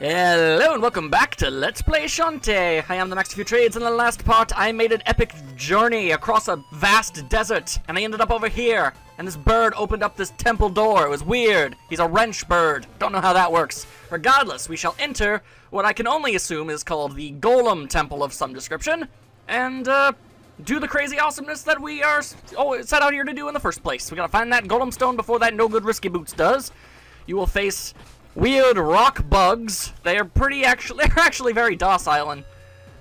Hello and welcome back to Let's Play Shantae. I am the Master of Few Trades. In the last part, I made an epic journey across a vast desert, and I ended up over here. And this bird opened up this temple door. It was weird. He's a wrench bird. Don't know how that works. Regardless, we shall enter what I can only assume is called the Golem Temple of some description, and do the crazy awesomeness that we are set out here to do in the first place. We gotta find that golem stone before that no good risky boots does. You will face weird rock bugs. They're actually very docile, and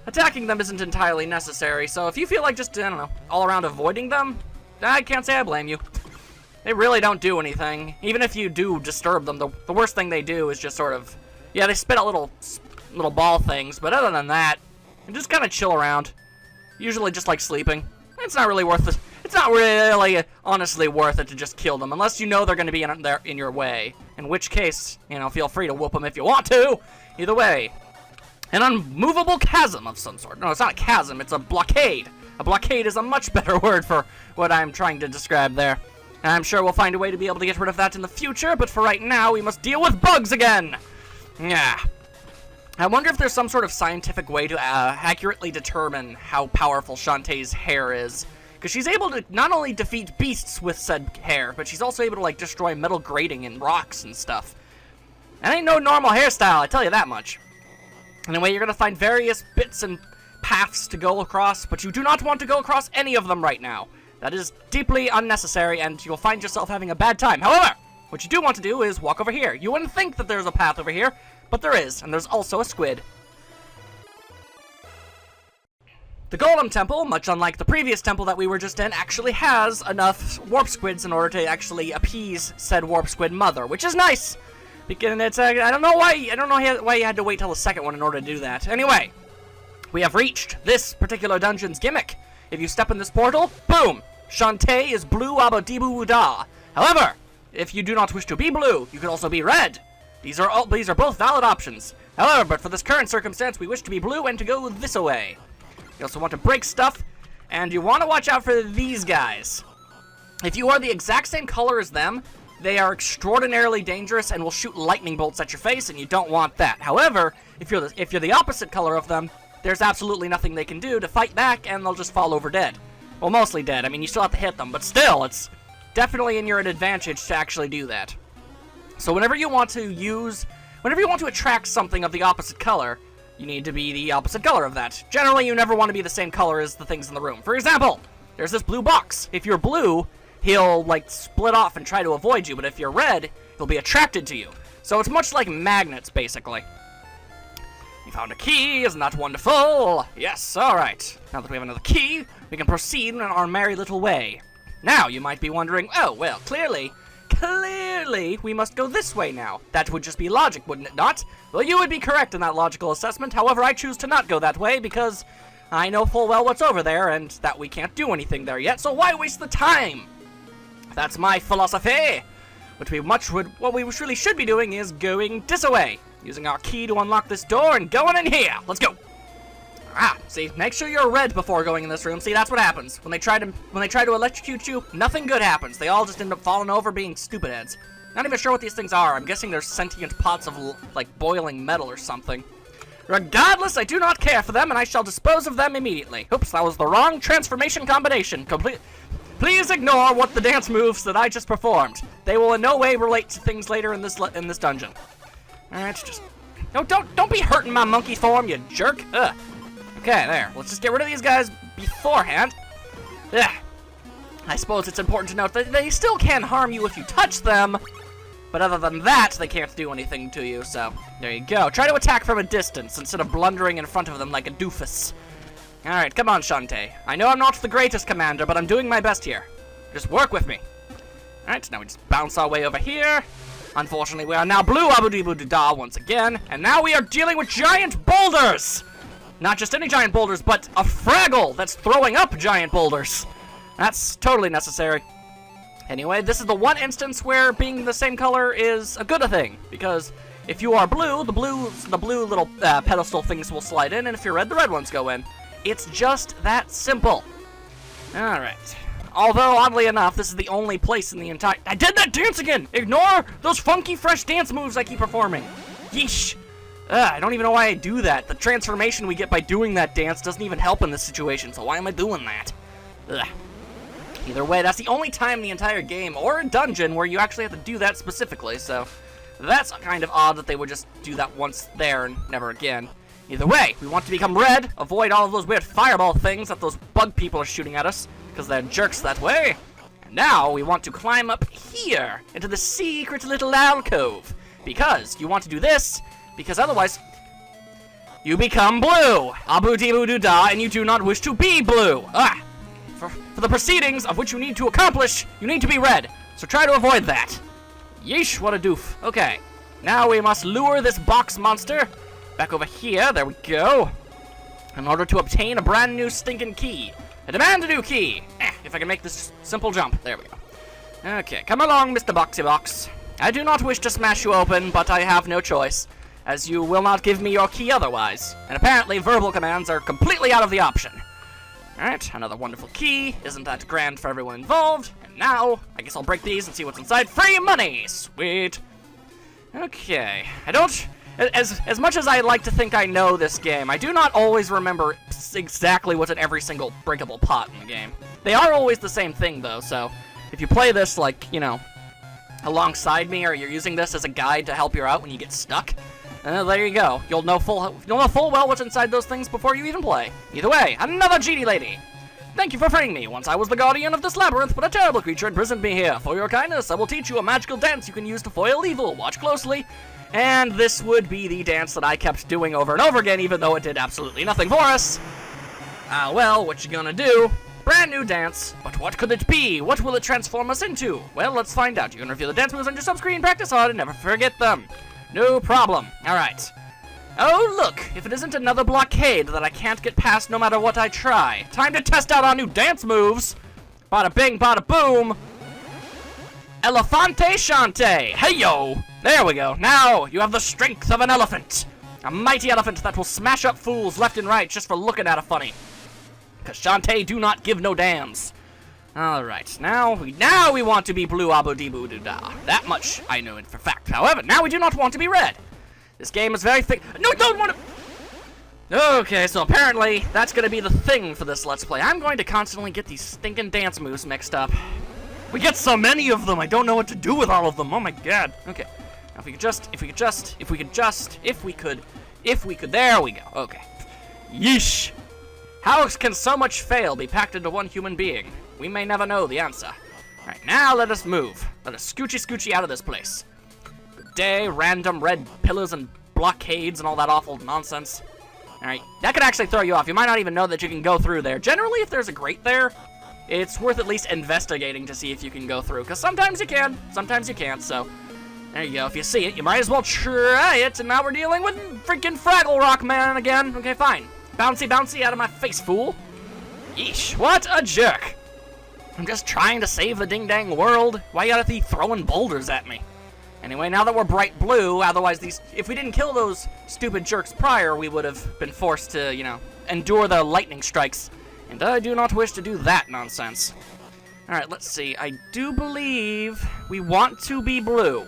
attacking them isn't entirely necessary. So if you feel like just, I don't know, all around avoiding them, I can't say I blame you. They really don't do anything. Even if you do disturb them, the worst thing they do is just sort of, yeah, they spit out little ball things, but other than that, you just kind of chill around. Usually just like sleeping. It's not really worth it. It's not really, honestly, worth it to just kill them, unless you know they're going to be in your way. In which case, you know, feel free to whoop them if you want to. Either way. An unmovable chasm of some sort. No, it's not a chasm, it's a blockade. A blockade is a much better word for what I'm trying to describe there. And I'm sure we'll find a way to be able to get rid of that in the future, but for right now, we must deal with bugs again. Yeah. I wonder if there's some sort of scientific way to accurately determine how powerful Shantae's hair is. Because she's able to not only defeat beasts with said hair, but she's also able to, like, destroy metal grating and rocks and stuff. That ain't no normal hairstyle, I tell you that much. Anyway, you're gonna find various bits and paths to go across, but you do not want to go across any of them right now. That is deeply unnecessary, and you'll find yourself having a bad time. However, what you do want to do is walk over here. You wouldn't think that there's a path over here, but there is, and there's also a squid. The Golem Temple, much unlike the previous temple that we were just in, actually has enough warp squids in order to actually appease said warp squid mother, which is nice. Because it's I don't know why you had to wait till the second one in order to do that. Anyway, we have reached this particular dungeon's gimmick. If you step in this portal, boom, Shantae is blue abba-dee-boo-da. However, if you do not wish to be blue, you can also be red. These are both valid options. However, but for this current circumstance, we wish to be blue and to go this way. You also want to break stuff, and you want to watch out for these guys. If you are the exact same color as them, they are extraordinarily dangerous and will shoot lightning bolts at your face, and you don't want that. However, if you're the opposite color of them, there's absolutely nothing they can do to fight back, and they'll just fall over dead. Well, mostly dead. I mean, you still have to hit them, but still, it's definitely in your advantage to actually do that. So whenever you want to attract something of the opposite color, you need to be the opposite color of that. Generally, you never want to be the same color as the things in the room. For example, there's this blue box. If you're blue, he'll, like, split off and try to avoid you, but if you're red, he'll be attracted to you. So it's much like magnets, basically. You found a key, isn't that wonderful? Yes, alright. Now that we have another key, we can proceed in our merry little way. Now, you might be wondering, oh, well, clearly, we must go this way now. That would just be logic, wouldn't it not? Well, you would be correct in that logical assessment. However, I choose to not go that way because I know full well what's over there and that we can't do anything there yet, so why waste the time? That's my philosophy. What we really should be doing is going this way, using our key to unlock this door and going in here. Let's go. See, make sure you're red before going in this room. See, that's what happens. When they try to electrocute you, nothing good happens. They all just end up falling over being stupid heads. Not even sure what these things are. I'm guessing they're sentient pots of, like, boiling metal or something. Regardless, I do not care for them, and I shall dispose of them immediately. Oops, that was the wrong transformation combination. Please ignore what the dance moves that I just performed. They will in no way relate to things later in this dungeon. Alright, just... No, don't be hurting my monkey form, you jerk. Ugh. Okay, there. Let's just get rid of these guys beforehand. Ugh. I suppose it's important to note that they still can harm you if you touch them, but other than that, they can't do anything to you, so there you go. Try to attack from a distance instead of blundering in front of them like a doofus. Alright, come on, Shantae. I know I'm not the greatest commander, but I'm doing my best here. Just work with me. Alright, now we just bounce our way over here. Unfortunately, we are now blue abba-dee-boo-da once again, and now we are dealing with giant boulders! Not just any giant boulders, but a Fraggle that's throwing up giant boulders. That's totally necessary. Anyway, this is the one instance where being the same color is a good thing, because if you are blue, the blue little pedestal things will slide in, and if you're red, the red ones go in. It's just that simple. Alright. Although, oddly enough, this is the only place in the entire... I did that dance again! Ignore those funky, fresh dance moves I keep performing. Yeesh. I don't even know why I do that. The transformation we get by doing that dance doesn't even help in this situation, so why am I doing that? Ugh. Either way, that's the only time in the entire game, or a dungeon, where you actually have to do that specifically, so that's kind of odd that they would just do that once there and never again. Either way, we want to become red, avoid all of those weird fireball things that those bug people are shooting at us, because they're jerks that way. And now we want to climb up here, into the secret little alcove, because you want to do this, because otherwise you become blue. Abu-dee-boo-doo-da, and you do not wish to be blue. For the proceedings of which you need to accomplish, you need to be red, so try to avoid that. Yeesh, what a doof. Okay, now we must lure this box monster back over here. There we go. In order to obtain a brand new stinking key. I demand a new key. If I can make this simple jump. There we go. Okay, come along, Mr. Boxy Box. I do not wish to smash you open, but I have no choice, as you will not give me your key otherwise. And apparently verbal commands are completely out of the option. Alright, another wonderful key. Isn't that grand for everyone involved? And now, I guess I'll break these and see what's inside. Free money! Sweet. Okay, I don't... As much as I like to think I know this game, I do not always remember exactly what's in every single breakable pot in the game. They are always the same thing, though, so if you play this, like, you know, alongside me, or you're using this as a guide to help you out when you get stuck, there you go. You'll know full well what's inside those things before you even play. Either way, another genie lady. Thank you for freeing me. Once I was the guardian of this labyrinth, but a terrible creature imprisoned me here. For your kindness, I will teach you a magical dance you can use to foil evil. Watch closely. And this would be the dance that I kept doing over and over again, even though it did absolutely nothing for us. Well, what you gonna do? Brand new dance, but what could it be? What will it transform us into? Well, let's find out. You can review the dance moves on your sub-screen, practice hard, and never forget them. No problem. Alright. Oh, look! If it isn't another blockade that I can't get past no matter what I try. Time to test out our new dance moves! Bada bing, bada boom! Elephantae, Shantae! Hey yo! There we go. Now, you have the strength of an elephant. A mighty elephant that will smash up fools left and right just for looking at a funny. Because Shantae do not give no damns. Alright, now we want to be blue abu-dee-boo-doo-da. That much I know it for fact. However, now we do not want to be red. This game is very thick. No, don't want to... Okay, so apparently that's going to be the thing for this Let's Play. I'm going to constantly get these stinking dance moves mixed up. We get so many of them, I don't know what to do with all of them. Oh my god. Okay. Now if we could, there we go. Okay. Yeesh. How can so much fail be packed into one human being? We may never know the answer. Alright, now let us move. Let us scoochy out of this place. Good day, random red pillars and blockades and all that awful nonsense. Alright, that could actually throw you off. You might not even know that you can go through there. Generally, if there's a grate there, it's worth at least investigating to see if you can go through. Because sometimes you can, sometimes you can't, so... There you go. If you see it, you might as well try it. And now we're dealing with freaking Fraggle Rock Man again. Okay, fine. Bouncy out of my face, fool. Yeesh, what a jerk. I'm just trying to save the ding-dang world. Why you gotta be throwing boulders at me? Anyway, now that we're bright blue, otherwise if we didn't kill those stupid jerks prior, we would have been forced to, you know, endure the lightning strikes. And I do not wish to do that nonsense. Alright, let's see. I do believe we want to be blue.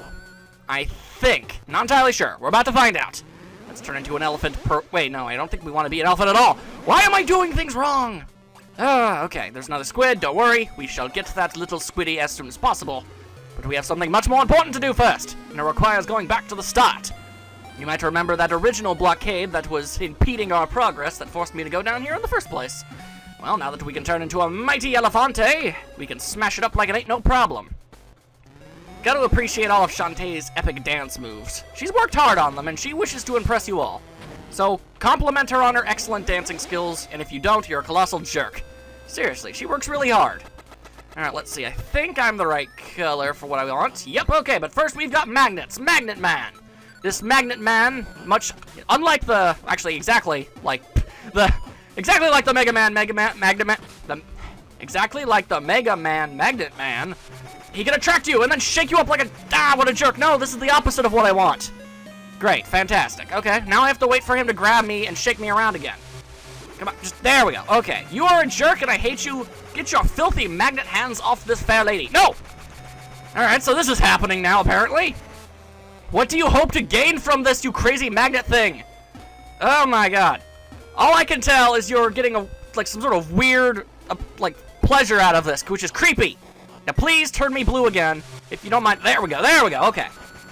I think. Not entirely sure. We're about to find out. Let's turn into an elephant wait, no, I don't think we want to be an elephant at all. Why am I doing things wrong? Okay, there's another squid. Don't worry. We shall get to that little squiddy as soon as possible. But we have something much more important to do first, and it requires going back to the start. You might remember that original blockade that was impeding our progress that forced me to go down here in the first place. Well, now that we can turn into a mighty Elephantae, we can smash it up like it ain't no problem. Gotta appreciate all of Shantae's epic dance moves. She's worked hard on them, and she wishes to impress you all. So, compliment her on her excellent dancing skills, and if you don't, you're a colossal jerk. Seriously, she works really hard. Alright, let's see. I think I'm the right color for what I want. Yep, okay, but first we've got magnets. Magnet Man. This Magnet Man, much unlike the... Actually, exactly like the Mega Man, exactly like the Mega Man Magnet Man, he can attract you and then shake you up like a... what a jerk. No, this is the opposite of what I want. Great, fantastic. Okay, now I have to wait for him to grab me and shake me around again. Come on, just... There we go. Okay, you are a jerk and I hate you. Get your filthy magnet hands off this fair lady. No! Alright, so this is happening now, apparently. What do you hope to gain from this, you crazy magnet thing? Oh my god. All I can tell is you're getting some sort of weird, pleasure out of this, which is creepy. Now please turn me blue again, if you don't mind. There we go, okay.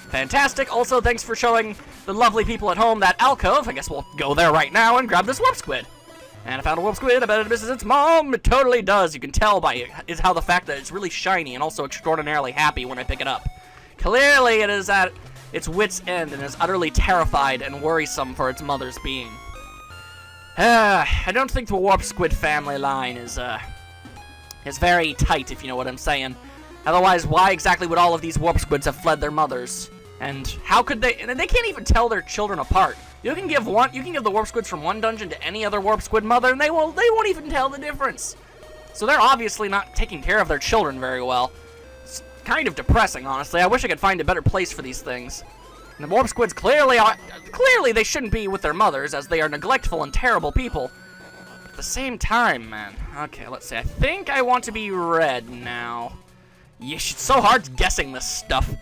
Fantastic. Also, thanks for showing the lovely people at home that alcove. I guess we'll go there right now and grab this warp squid. And I found a warp squid. I bet it misses its mom. It totally does. You can tell by it is how the fact that it's really shiny and also extraordinarily happy when I pick it up. Clearly, it is at its wit's end and is utterly terrified and worrisome for its mother's being. I don't think the warp squid family line is very tight, if you know what I'm saying. Otherwise, why exactly would all of these warp squids have fled their mothers? And how could they? And they can't even tell their children apart. You can give the warp squids from one dungeon to any other warp squid mother, and they won't even tell the difference. So they're obviously not taking care of their children very well. It's kind of depressing, honestly. I wish I could find a better place for these things. And the warp squids clearly they shouldn't be with their mothers, as they are neglectful and terrible people. At the same time, man. Okay, let's see. I think I want to be red now. Yeesh, it's so hard guessing this stuff.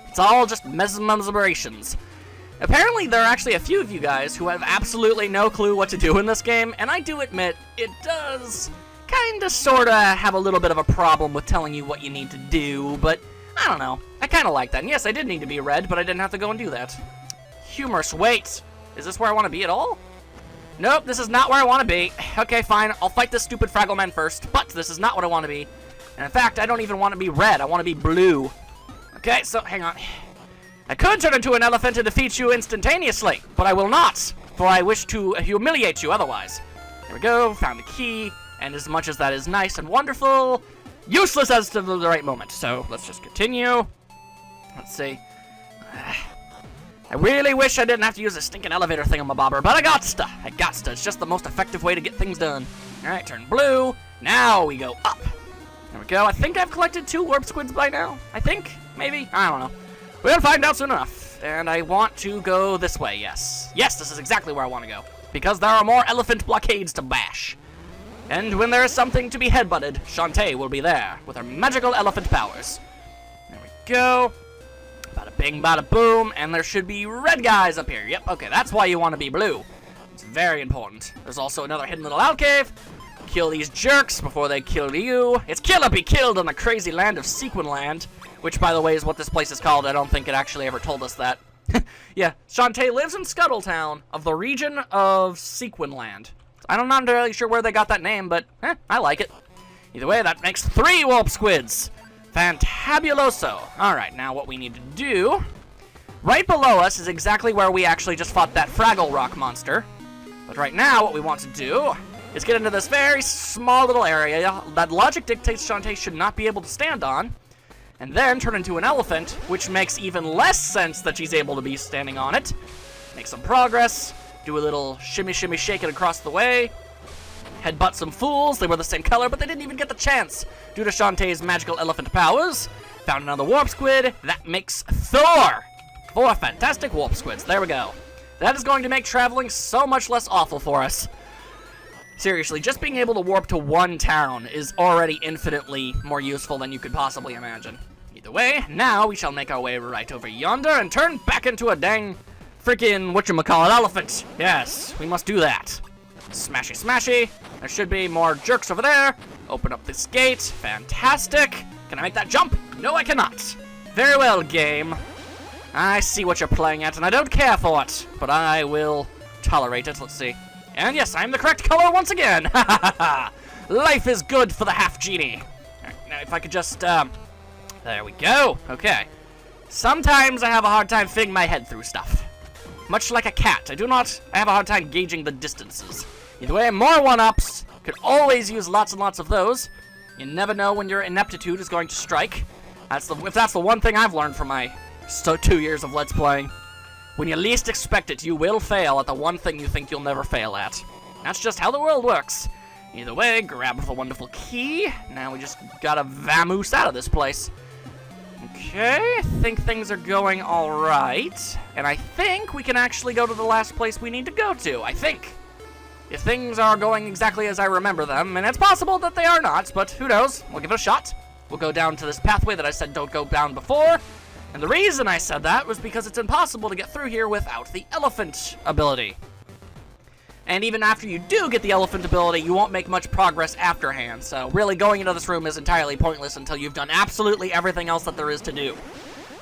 It's all just mesmerizations. Apparently, there are actually a few of you guys who have absolutely no clue what to do in this game, and I do admit, it does kinda sorta have a little bit of a problem with telling you what you need to do, but I don't know. I kinda like that. And yes, I did need to be red, but I didn't have to go and do that. Humorous. Wait. Is this where I want to be at all? Nope, this is not where I want to be. Okay, fine. I'll fight this stupid Fraggle Man first, but this is not what I want to be. And in fact, I don't even want to be red. I want to be blue. Okay, so hang on. I could turn into an elephant to defeat you instantaneously, but I will not, for I wish to humiliate you otherwise. There we go, found the key, and as much as that is nice and wonderful, useless as to the right moment. So let's just continue. Let's see. I really wish I didn't have to use a stinking elevator thingamabobber, but I gotsta. It's just the most effective way to get things done. Alright, turn blue. Now we go up. There we go. I think I've collected 2 warp squids by now. I think. Maybe. I don't know. We'll find out soon enough. And I want to go this way, yes. Yes, this is exactly where I want to go. Because there are more elephant blockades to bash. And when there is something to be headbutted, Shantae will be there with her magical elephant powers. There we go. Bada bing, bada boom. And there should be red guys up here. Yep, okay, that's why you want to be blue. It's very important. There's also another hidden little alcove. Kill these jerks before they kill you. It's kill or be killed in the crazy land of Sequinland, which, by the way, is what this place is called. I don't think it actually ever told us that. Yeah, Shantae lives in Scuttle Town of the region of Sequinland. I'm not entirely sure where they got that name, but I like it. Either way, that makes 3 warp squids. Fantabuloso. Alright, now what we need to do, right below us is exactly where we actually just fought that Fraggle Rock monster. But right now, what we want to do is get into this very small little area that logic dictates Shantae should not be able to stand on, and then turn into an elephant, which makes even less sense that she's able to be standing on it. Make some progress, do a little shimmy shimmy shake it across the way, headbutt some fools. They were the same color, but they didn't even get the chance due to Shantae's magical elephant powers. Found another warp squid. That makes 4 fantastic warp squids. There we go. That is going to make traveling so much less awful for us. Seriously, just being able to warp to one town is already infinitely more useful than you could possibly imagine. Either way, now we shall make our way right over yonder and turn back into a dang freaking whatchamacallit elephant. Yes, we must do that. Smashy smashy. There should be more jerks over there. Open up this gate. Fantastic. Can I make that jump? No, I cannot. Very well, game. I see what you're playing at, and I don't care for it, but I will tolerate it. Let's see. And yes, I'm the correct color once again. Ha ha ha! Life is good for the half genie. Alright, now if I could just, there we go. Okay. Sometimes I have a hard time fitting my head through stuff. Much like a cat, I have a hard time gauging the distances. Either way, more one-ups. Could always use lots and lots of those. You never know when your ineptitude is going to strike. If that's the one thing I've learned from my 2 years of Let's Playing. When you least expect it, you will fail at the one thing you think you'll never fail at. That's just how the world works. Either way, grab the wonderful key. Now we just gotta vamoose out of this place. Okay, I think things are going alright. And I think we can actually go to the last place we need to go to, I think. If things are going exactly as I remember them, and it's possible that they are not, but who knows? We'll give it a shot. We'll go down to this pathway that I said don't go down before. And the reason I said that was because it's impossible to get through here without the elephant ability. And even after you do get the elephant ability, you won't make much progress afterhand. So really going into this room is entirely pointless until you've done absolutely everything else that there is to do.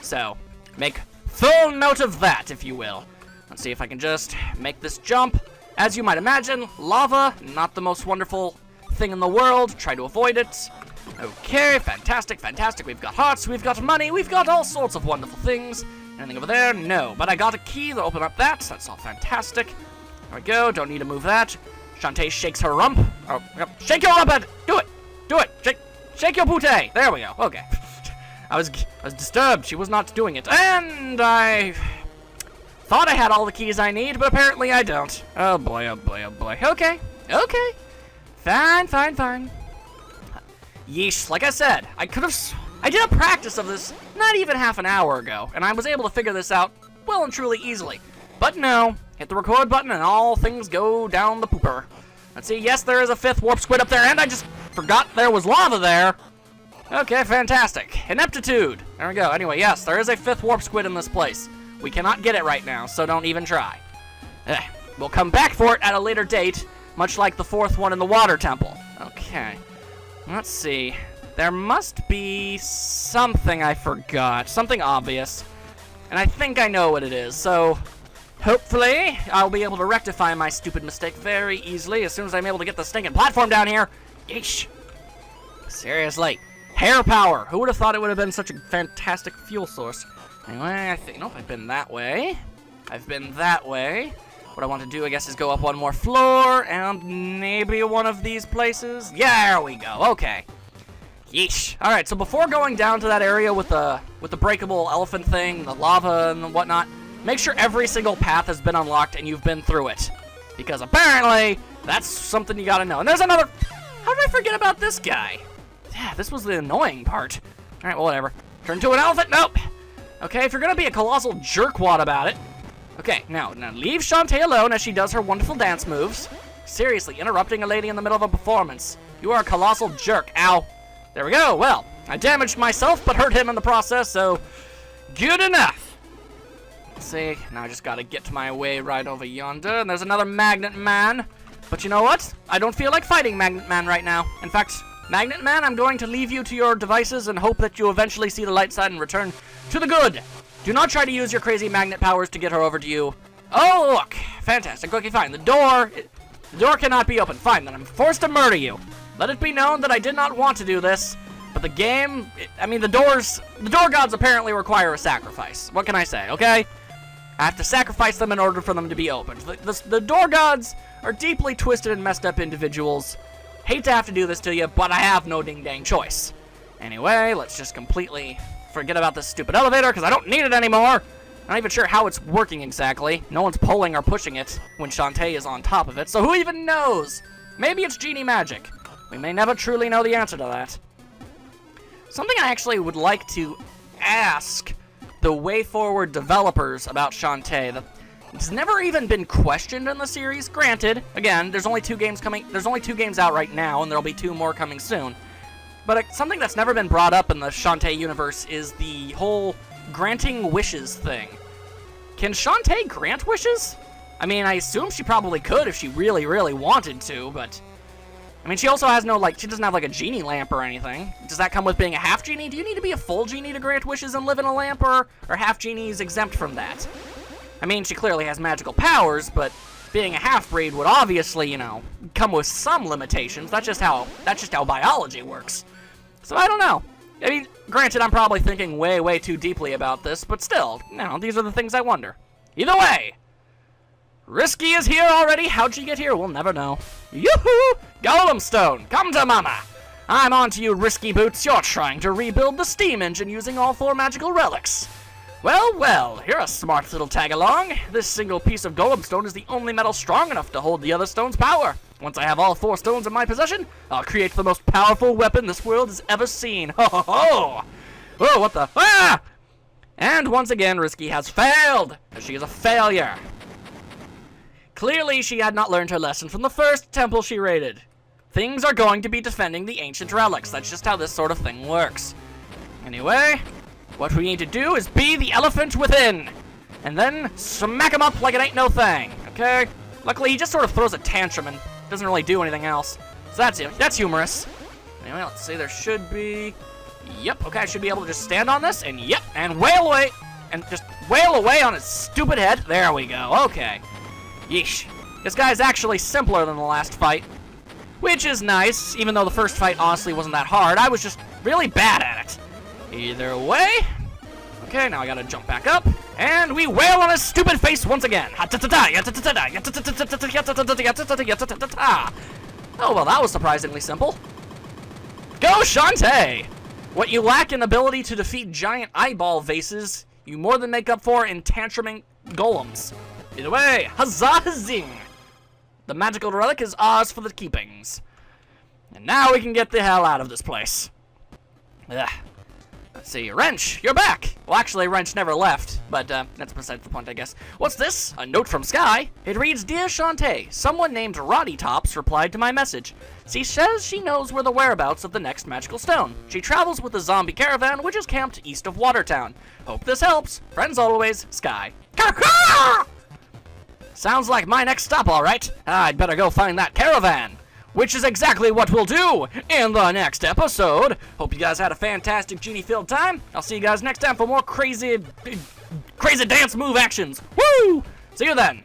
So make full note of that, if you will. Let's see if I can just make this jump. As you might imagine, lava, not the most wonderful thing in the world. Try to avoid it. Okay, fantastic, fantastic. We've got hearts, we've got money, we've got all sorts of wonderful things. Anything over there? No. But I got a key to open up that. That's all fantastic. There we go. Don't need to move that. Shantae shakes her rump. Oh, yep. Shake your rump! Do it! Do it! Shake your pootie! There we go. Okay. I was disturbed. She was not doing it. And I thought I had all the keys I need, but apparently I don't. Oh boy, oh boy, oh boy. Okay. Okay. Fine, fine, fine. Yeesh. Like I said, I did a practice of this not even half an hour ago, and I was able to figure this out well and truly easily. But no. Hit the record button and all things go down the pooper. Let's see, yes, there is a 5th warp squid up there, and I just forgot there was lava there. Okay, fantastic. Ineptitude. There we go. Anyway, yes, there is a 5th warp squid in this place. We cannot get it right now, so don't even try. We'll come back for it at a later date, much like the 4th one in the water temple. Okay. Let's see. There must be something I forgot. Something obvious. And I think I know what it is, so hopefully I'll be able to rectify my stupid mistake very easily as soon as I'm able to get the stinking platform down here. Yeesh. Seriously. Hair power. Who would have thought it would have been such a fantastic fuel source? Anyway, I think, nope, I've been that way. I've been that way. What I want to do, I guess, is go up one more floor and maybe one of these places. Yeah, there we go. Okay. Yeesh. All right, so before going down to that area with the breakable elephant thing, the lava and whatnot, make sure every single path has been unlocked and you've been through it. Because apparently, that's something you gotta know. And there's another... How did I forget about this guy? Yeah, this was the annoying part. All right, well, whatever. Turn into an elephant? Nope. Okay, if you're gonna be a colossal jerkwad about it. Okay, now leave Shantae alone as she does her wonderful dance moves. Seriously, interrupting a lady in the middle of a performance. You are a colossal jerk. Ow. There we go. Well, I damaged myself, but hurt him in the process, so good enough. Let's see. Now I just gotta get my way right over yonder, and there's another Magnet Man. But you know what? I don't feel like fighting Magnet Man right now. In fact, Magnet Man, I'm going to leave you to your devices and hope that you eventually see the light side and return to the good. Do not try to use your crazy magnet powers to get her over to you. Oh, look. Fantastic. Okay, fine. The door cannot be opened. Fine, then I'm forced to murder you. Let it be known that I did not want to do this, but the game, the door gods apparently require a sacrifice. What can I say, okay? I have to sacrifice them in order for them to be opened. The door gods are deeply twisted and messed up individuals. Hate to have to do this to you, but I have no ding-dang choice. Anyway, let's just completely forget about this stupid elevator, because I don't need it anymore. Not even sure how it's working exactly. No one's pulling or pushing it when Shantae is on top of it, so who even knows? Maybe it's genie magic. We may never truly know the answer to that. Something I actually would like to ask the Way Forward developers about Shantae that it's never even been questioned in the series. Granted, again, there's only 2 games out right now, and there'll be 2 more coming soon. But something that's never been brought up in the Shantae universe is the whole granting wishes thing. Can Shantae grant wishes? I assume she probably could if she really, really wanted to, but... she also has no, she doesn't have, a genie lamp or anything. Does that come with being a half genie? Do you need to be a full genie to grant wishes and live in a lamp, or half genies exempt from that? She clearly has magical powers, but being a half-breed would obviously, come with some limitations. That's just how biology works. So I don't know. Granted, I'm probably thinking way, way too deeply about this, but still, these are the things I wonder. Either way, Risky is here already. How'd she get here? We'll never know. Yoo-hoo! Golem Stone, come to mama! I'm on to you, Risky Boots. You're trying to rebuild the steam engine using all 4 magical relics. Well, you're a smart little tag-along. This single piece of Golem Stone is the only metal strong enough to hold the other stone's power. Once I have all 4 stones in my possession, I'll create the most powerful weapon this world has ever seen. Ho ho ho! Oh, what the... Ah! And once again, Risky has failed. She is a failure. Clearly, she had not learned her lesson from the first temple she raided. Things are going to be defending the ancient relics. That's just how this sort of thing works. Anyway, What we need to do is be the elephant within. And then smack him up like it ain't no thing, okay? Luckily, he just sort of throws a tantrum and doesn't really do anything else. So that's humorous. Anyway, let's see, there should be... Yep, okay, I should be able to just stand on this, and yep, and wail away. And just wail away on his stupid head. There we go, okay. Yeesh. This guy's actually simpler than the last fight. Which is nice, even though the first fight honestly wasn't that hard. I was just really bad at it. Either way... Okay, now I gotta jump back up, and we wail on his stupid face once again. Oh, well, that was surprisingly simple. Go, Shantae! What you lack in ability to defeat giant eyeball vases, you more than make up for in tantruming golems. Either way, huzzah zing! The magical relic is ours for the keepings. And now we can get the hell out of this place. Ugh. Let's see, Wrench, you're back! Well, actually, Wrench never left, but that's besides the point, I guess. What's this? A note from Sky? It reads, Dear Shantae, someone named Roddy Tops replied to my message. She says she knows where the whereabouts of the next magical stone. She travels with the zombie caravan, which is camped east of Watertown. Hope this helps. Friends always, Sky. Sounds like my next stop, alright. I'd better go find that caravan. Which is exactly what we'll do in the next episode. Hope you guys had a fantastic genie-filled time. I'll see you guys next time for more crazy dance move actions. Woo! See you then.